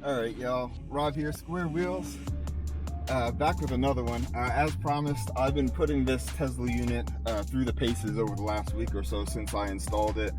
Alright y'all, Rob here, SquareWheels, back with another one. As promised, I've been putting this Tesla unit through the paces over the last week or so since I installed it.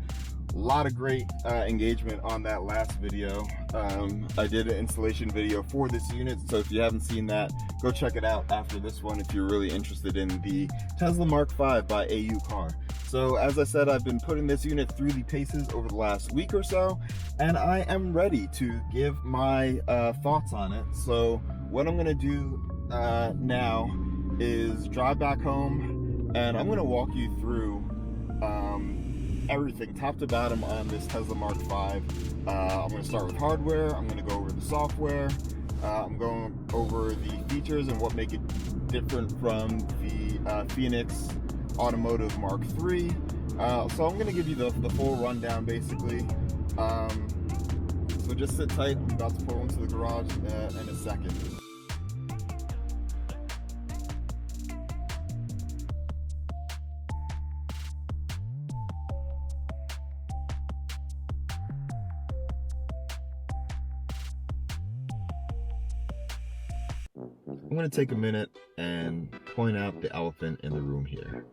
A lot of great engagement on that last video. I did an installation video for this unit, so if you haven't seen that, go check it out after this one if you're really interested in the Tesla MK5 by AuCar. So as I said, I've been putting this unit through the paces over the last week or so, and I am ready to give my thoughts on it. So what I'm gonna do now is drive back home, and I'm gonna walk you through everything top to bottom on this Tesla MK5. I'm going to start with hardware. I'm going to go over the software. I'm going over the features and what make it different from the Phoenix Automotive MK3. So I'm going to give you the full rundown basically. So just sit tight. I'm about to pull into the garage in a second. I'm going to take a minute and point out the elephant in the room here.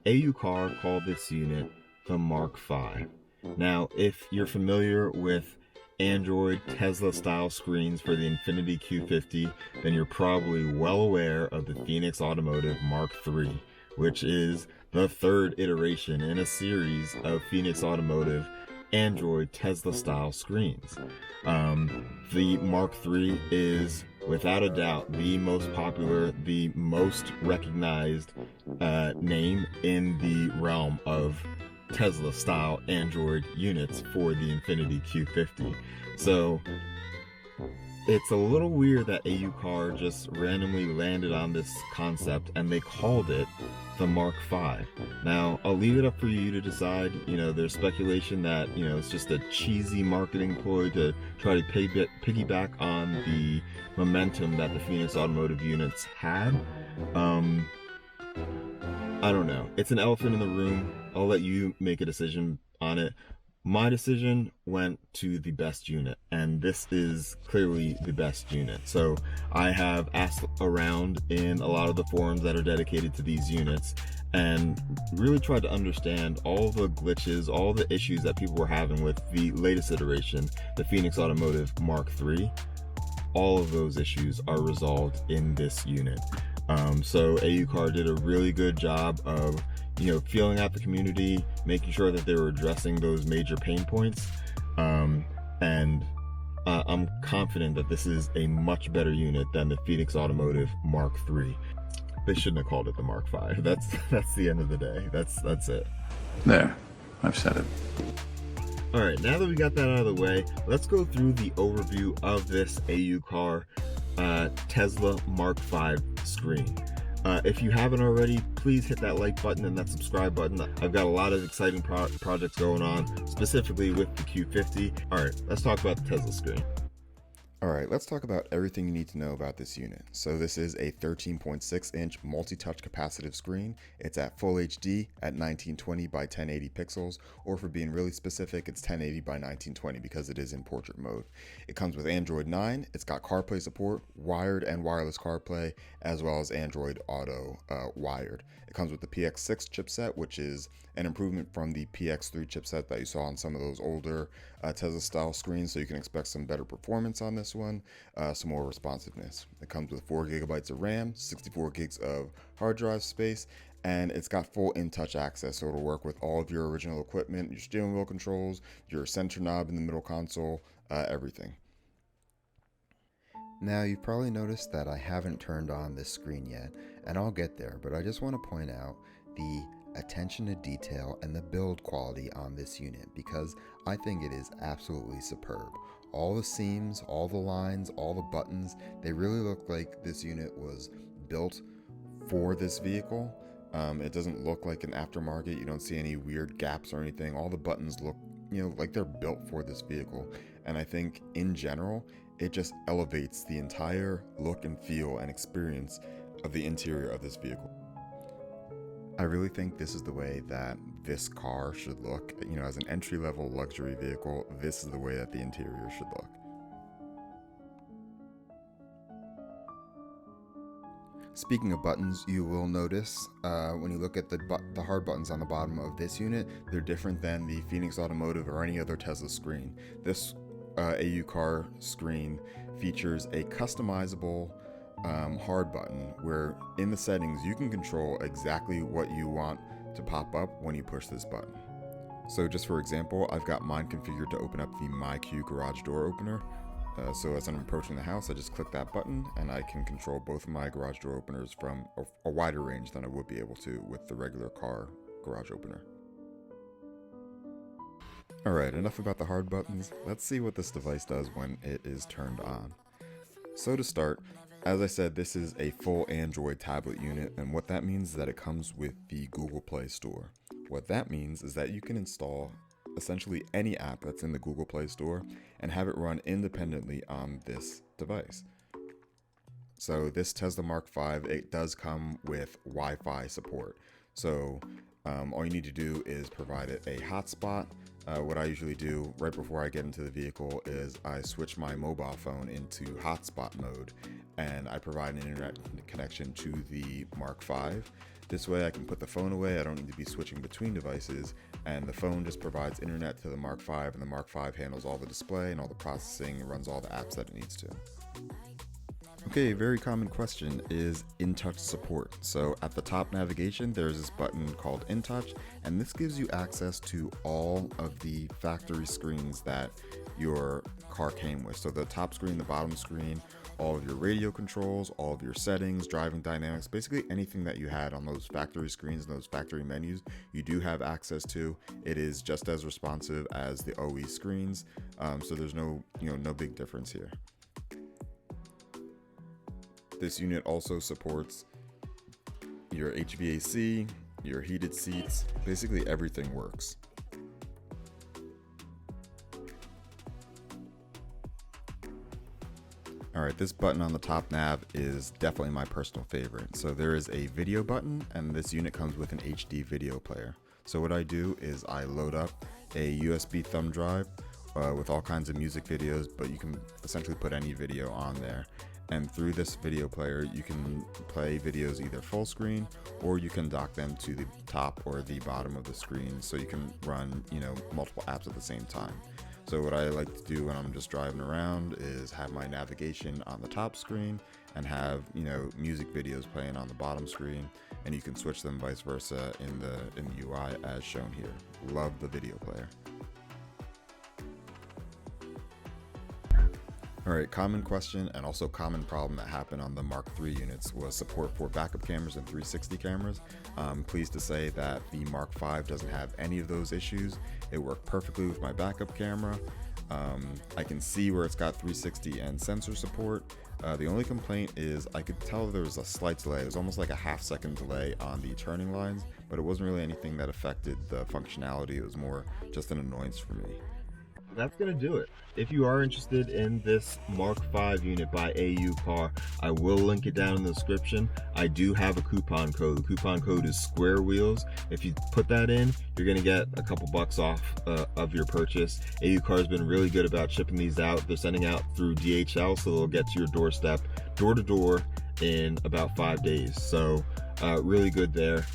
AuCar called this unit the MK5. Now, if you're familiar with Android Tesla style screens for the Infiniti Q50, then you're probably well aware of the Phoenix Automotive MK3, which is the third iteration in a series of Phoenix Automotive Android Tesla style screens. The MK3 is without a doubt the most popular, the most recognized name in the realm of Tesla style Android units for the Infiniti Q50. So it's a little weird that AuCar just randomly landed on this concept and they called it the MK5. Now, I'll leave it up for you to decide. You know, there's speculation that, you know, it's just a cheesy marketing ploy to try to piggyback on the momentum that the Phoenix Automotive units had. I don't know. It's an elephant in the room. I'll let you make a decision on it. My decision went to the best unit, and this is clearly the best unit. So I have asked around in a lot of the forums that are dedicated to these units and really tried to understand all the glitches, all the issues that people were having with the latest iteration, the Phoenix Automotive MK3. All of those issues are resolved in this unit. So AuCar did a really good job of, you know, feeling out the community, making sure that they were addressing those major pain points. I'm confident that this is a much better unit than the Phoenix Automotive MK3. They shouldn't have called it the MK5. That's the end of the day. That's it. There, I've said it. All right, now that we got that out of the way, let's go through the overview of this AuCar Tesla MK5 screen. If you haven't already, please hit that like button and that subscribe button. I've got a lot of exciting projects going on, specifically with the Q50. All right, let's talk about the Tesla screen. Alright, let's talk about everything you need to know about this unit. So this is a 13.6 inch multi-touch capacitive screen. It's at full HD at 1920 by 1080 pixels, or for being really specific, it's 1080 by 1920 because it is in portrait mode. It comes with Android 9, it's got CarPlay support, wired and wireless CarPlay, as well as Android Auto wired. It comes with the PX6 chipset, which is an improvement from the PX3 chipset that you saw on some of those older Tesla style screens, so you can expect some better performance on this one, some more responsiveness. It comes with 4 gigabytes of RAM, 64 gigs of hard drive space, and it's got full InTouch Access, so it'll work with all of your original equipment, your steering wheel controls, your center knob in the middle console, everything. Now, you've probably noticed that I haven't turned on this screen yet, and I'll get there, but I just want to point out the attention to detail and the build quality on this unit, because I think it is absolutely superb. All the seams, all the lines, all the buttons, they really look like this unit was built for this vehicle. It doesn't look like an aftermarket. You don't see any weird gaps or anything. All the buttons look, you know, like they're built for this vehicle. And I think in general, it just elevates the entire look and feel and experience of the interior of this vehicle. I really think this is the way that this car should look. You know, as an entry-level luxury vehicle, this is the way that the interior should look. Speaking of buttons, you will notice when you look at the hard buttons on the bottom of this unit, they're different than the Phoenix Automotive or any other Tesla screen. This AuCar screen features a customizable hard button where in the settings you can control exactly what you want to pop up when you push this button. So just for example, I've got mine configured to open up the MyQ garage door opener. So as I'm approaching the house, I just click that button and I can control both of my garage door openers from a wider range than I would be able to with the regular car garage opener. Alright, enough about the hard buttons. Let's see what this device does when it is turned on. So to start, as I said, this is a full Android tablet unit, and what that means is that it comes with the Google Play Store. What that means is that you can install essentially any app that's in the Google Play Store and have it run independently on this device. So this Tesla MK5, it does come with Wi-Fi support. So all you need to do is provide it a hotspot. What I usually do right before I get into the vehicle is I switch my mobile phone into hotspot mode and I provide an internet connection to the MK5. This way I can put the phone away, I don't need to be switching between devices, and the phone just provides internet to the MK5, and the MK5 handles all the display and all the processing and runs all the apps that it needs to. Okay, a very common question is InTouch support. So at the top navigation, there's this button called InTouch, and this gives you access to all of the factory screens that your car came with. So the top screen, the bottom screen, all of your radio controls, all of your settings, driving dynamics, basically anything that you had on those factory screens and those factory menus, you do have access to. It is just as responsive as the OE screens, so there's no big difference here. This unit also supports your HVAC, your heated seats, basically everything works. Alright, this button on the top nav is definitely my personal favorite. So there is a video button, and this unit comes with an HD video player. So what I do is I load up a USB thumb drive with all kinds of music videos, but you can essentially put any video on there. And through this video player, you can play videos either full screen, or you can dock them to the top or the bottom of the screen, so you can run, multiple apps at the same time. So what I like to do when I'm just driving around is have my navigation on the top screen and have, music videos playing on the bottom screen, and you can switch them vice versa in the UI as shown here. Love the video player. Alright, common question and also common problem that happened on the MK3 units was support for backup cameras and 360 cameras. I'm pleased to say that the MK5 doesn't have any of those issues. It worked perfectly with my backup camera. I can see where it's got 360 and sensor support. The only complaint is I could tell there was a slight delay. It was almost like a half-second delay on the turning lines, but it wasn't really anything that affected the functionality. It was more just an annoyance for me. That's gonna do it. If you are interested in this MK5 unit by AuCar, I will link it down in the description. I do have a coupon code. The coupon code is SquareWheels. If you put that in, you're gonna get a couple bucks off of your purchase. AuCar has been really good about shipping these out. They're sending out through DHL, so they'll get to your doorstep, door to door, in about 5 days. So really good there.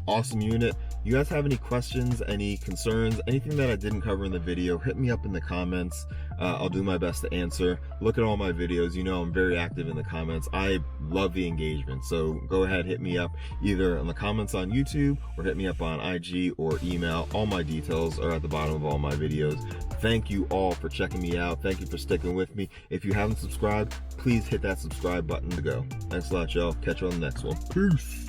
Awesome unit. You guys have any questions, any concerns, anything that I didn't cover in the video, hit me up in the comments. I'll do my best to answer. Look at all my videos. I'm very active in the comments. I love the engagement, so go ahead, hit me up either in the comments on YouTube or hit me up on IG or email. All my details are at the bottom of all my videos. Thank you all for checking me out. Thank you for sticking with me. If you haven't subscribed, please hit that subscribe button to go. Thanks a lot, y'all. Catch you on the next one. Peace.